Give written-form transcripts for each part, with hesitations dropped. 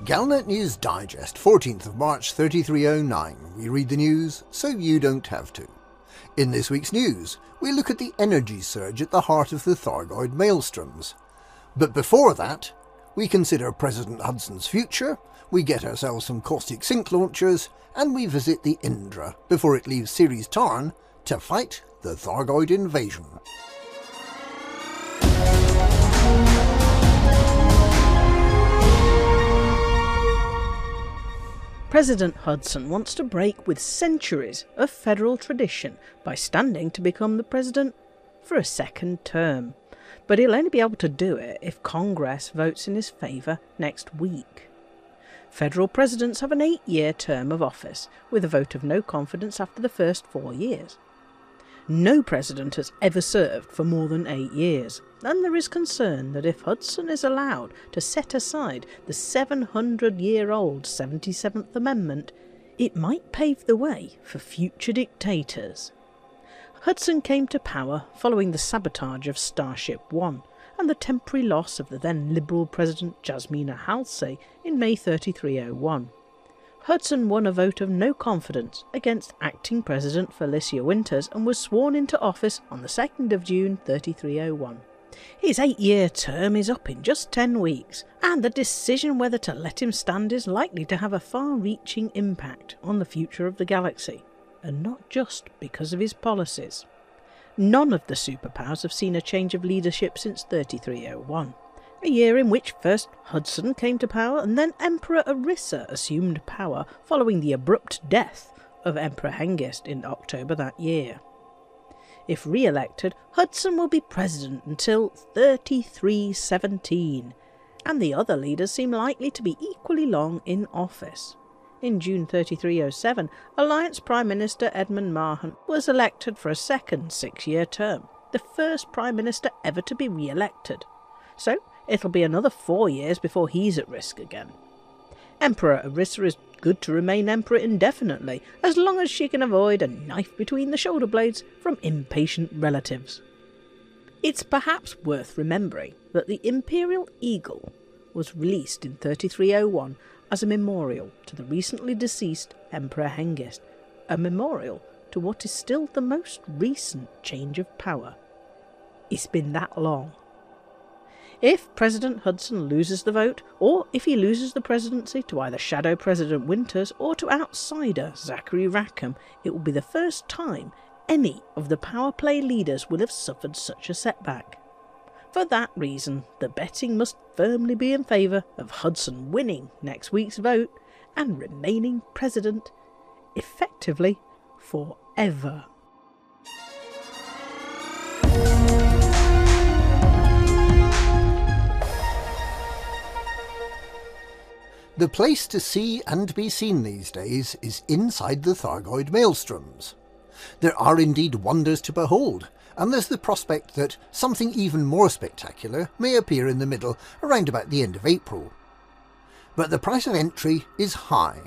Galnet News Digest, 14th of March 3309. We read the news so you don't have to. In this week's news, we look at the energy surge at the heart of the Thargoid Maelstroms. But before that, we consider President Hudson's future, we get ourselves some Caustic Sink Launchers, and we visit the Indra before it leaves Ceres Tarn to fight the Thargoid Invasion. President Hudson wants to break with centuries of federal tradition by standing to become the president for a second term. But he'll only be able to do it if Congress votes in his favour next week. Federal presidents have an 8-year term of office, with a vote of no confidence after the first 4 years. No president has ever served for more than 8 years, and there is concern that if Hudson is allowed to set aside the 700-year-old 77th Amendment, it might pave the way for future dictators. Hudson came to power following the sabotage of Starship One and the temporary loss of the then Liberal President Jasmina Halsey in May 3301. Hudson won a vote of no confidence against acting President Felicia Winters and was sworn into office on the 2nd of June 3301. His 8-year term is up in just 10 weeks, and the decision whether to let him stand is likely to have a far-reaching impact on the future of the galaxy, and not just because of his policies. None of the superpowers have seen a change of leadership since 3301. A year in which first Hudson came to power and then Emperor Orissa assumed power following the abrupt death of Emperor Hengist in October that year. If re-elected, Hudson will be president until 3317, and the other leaders seem likely to be equally long in office. In June 3307, Alliance Prime Minister Edmund Mahon was elected for a second 6-year term, the first Prime Minister ever to be re-elected. So, it'll be another 4 years before he's at risk again. Emperor Orissa is good to remain emperor indefinitely, as long as she can avoid a knife between the shoulder blades from impatient relatives. It's perhaps worth remembering that the Imperial Eagle was released in 3301 as a memorial to the recently deceased Emperor Hengist, a memorial to what is still the most recent change of power. It's been that long. If President Hudson loses the vote, or if he loses the presidency to either Shadow President Winters or to outsider Zachary Rackham, it will be the first time any of the power play leaders will have suffered such a setback. For that reason, the betting must firmly be in favour of Hudson winning next week's vote and remaining president, effectively forever. The place to see and be seen these days is inside the Thargoid Maelstroms. There are indeed wonders to behold, and there's the prospect that something even more spectacular may appear in the middle around about the end of April. But the price of entry is high.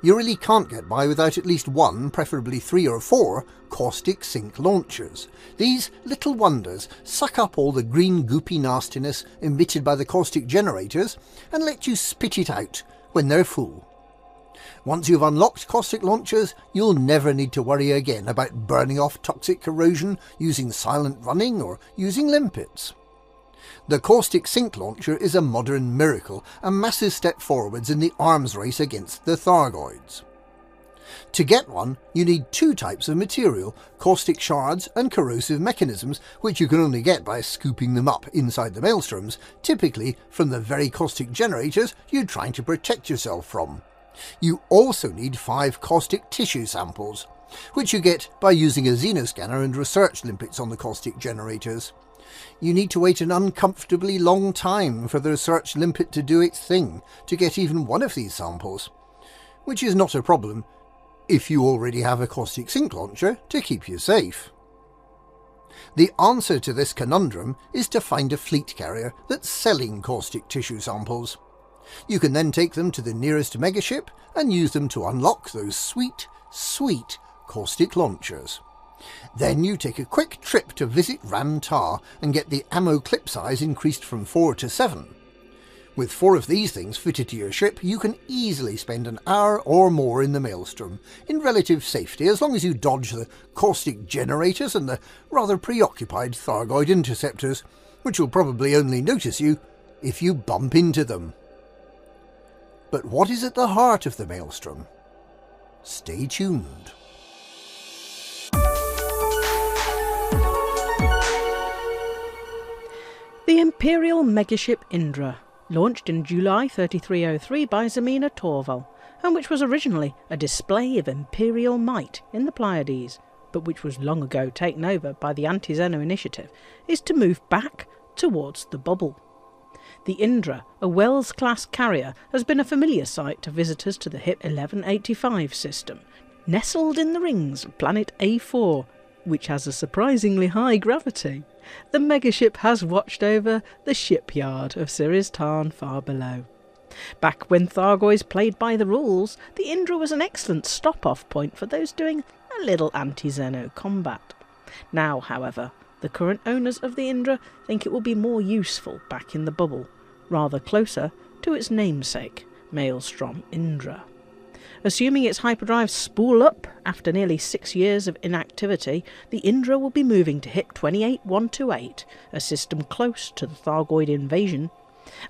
You really can't get by without at least one, preferably 3 or 4, Caustic Sink Launchers. These little wonders suck up all the green goopy nastiness emitted by the caustic generators and let you spit it out when they're full. Once you've unlocked Caustic Launchers, you'll never need to worry again about burning off toxic corrosion, using silent running or using limpets. The Caustic Sink Launcher is a modern miracle, a massive step forwards in the arms race against the Thargoids. To get one, you need 2 types of material, caustic shards and corrosive mechanisms, which you can only get by scooping them up inside the Maelstroms, typically from the very caustic generators you're trying to protect yourself from. You also need 5 Caustic Tissue Samples, which you get by using a xenoscanner and research limpets on the caustic generators. You need to wait an uncomfortably long time for the research limpet to do its thing to get even one of these samples, which is not a problem if you already have a Caustic Sink Launcher to keep you safe. The answer to this conundrum is to find a fleet carrier that's selling Caustic Tissue Samples. You can then take them to the nearest megaship and use them to unlock those sweet, sweet Caustic Launchers. Then you take a quick trip to visit Ram Tar and get the ammo clip size increased from 4 to 7. With 4 of these things fitted to your ship, you can easily spend an hour or more in the Maelstrom, in relative safety, as long as you dodge the caustic generators and the rather preoccupied Thargoid interceptors, which will probably only notice you if you bump into them. But what is at the heart of the Maelstrom? Stay tuned. The Imperial megaship Indra, launched in July 3303 by Zemina Torval, and which was originally a display of imperial might in the Pleiades, but which was long ago taken over by the Anti-Xeno Initiative, is to move back towards the bubble. The Indra, a Wells-class carrier, has been a familiar sight to visitors to the HIP 1185 system, nestled in the rings of planet A4, which has a surprisingly high gravity. The megaship has watched over the shipyard of Ceres Tarn far below. Back when Thargoids played by the rules, the Indra was an excellent stop-off point for those doing a little anti-Xeno combat. Now, however, the current owners of the Indra think it will be more useful back in the bubble, rather closer to its namesake, Maelstrom Indra. Assuming its hyperdrives spool up after nearly 6 years of inactivity, the Indra will be moving to HIP 28128, a system close to the Thargoid Invasion,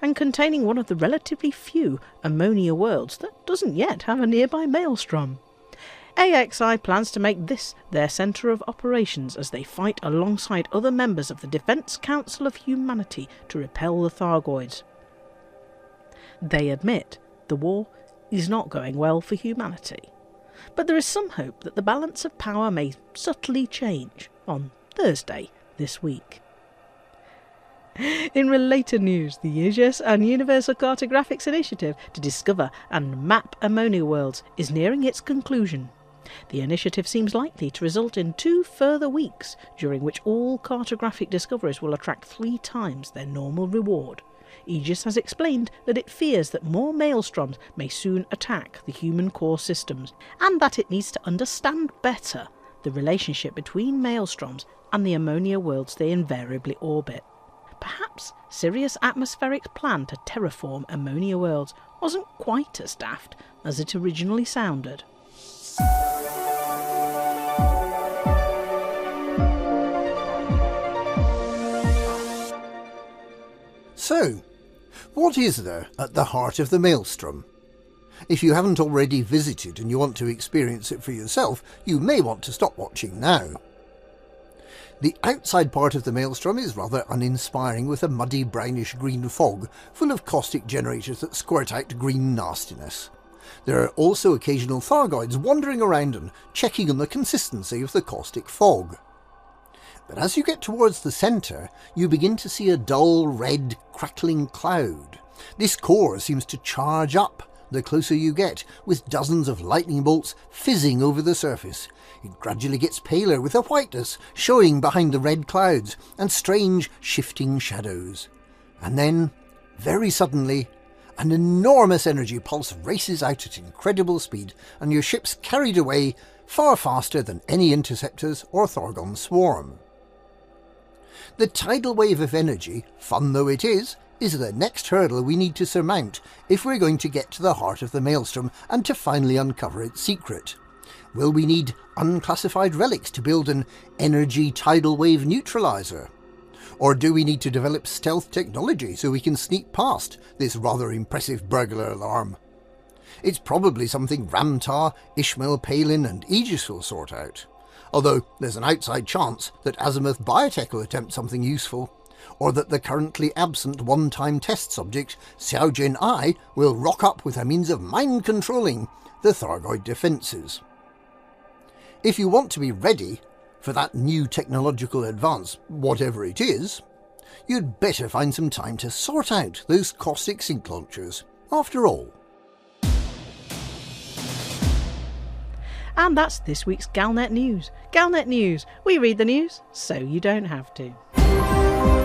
and containing one of the relatively few ammonia worlds that doesn't yet have a nearby Maelstrom. AXI plans to make this their centre of operations as they fight alongside other members of the Defence Council of Humanity to repel the Thargoids. They admit the war is not going well for humanity, but there is some hope that the balance of power may subtly change on Thursday this week. In related news, the UGIS and Universal Cartographics Initiative to discover and map ammonia worlds is nearing its conclusion. The initiative seems likely to result in 2 further weeks, during which all cartographic discoveries will attract 3 times their normal reward. Aegis has explained that it fears that more Maelstroms may soon attack the human core systems, and that it needs to understand better the relationship between Maelstroms and the ammonia worlds they invariably orbit. Perhaps Sirius Atmospheric's plan to terraform ammonia worlds wasn't quite as daft as it originally sounded. So, what is there at the heart of the Maelstrom? If you haven't already visited and you want to experience it for yourself, you may want to stop watching now. The outside part of the Maelstrom is rather uninspiring, with a muddy brownish-green fog full of caustic generators that squirt out green nastiness. There are also occasional Thargoids wandering around and checking on the consistency of the caustic fog. But as you get towards the centre, you begin to see a dull red crackling cloud. This core seems to charge up the closer you get, with dozens of lightning bolts fizzing over the surface. It gradually gets paler, with a whiteness showing behind the red clouds and strange shifting shadows. And then, very suddenly, an enormous energy pulse races out at incredible speed, and your ship's carried away far faster than any interceptors or Thargon swarm. The tidal wave of energy, fun though it is the next hurdle we need to surmount if we're going to get to the heart of the Maelstrom and to finally uncover its secret. Will we need unclassified relics to build an energy tidal wave neutralizer? Or do we need to develop stealth technology so we can sneak past this rather impressive burglar alarm? It's probably something Ramtar, Ishmael Palin and Aegis will sort out. Although there's an outside chance that Azimuth Biotech will attempt something useful, or that the currently absent one-time test subject Xiaojin I will rock up with a means of mind-controlling the Thargoid defences. If you want to be ready for that new technological advance, whatever it is, you'd better find some time to sort out those Caustic Sink Launchers, after all. And that's this week's Galnet News. Galnet News. We read the news so you don't have to.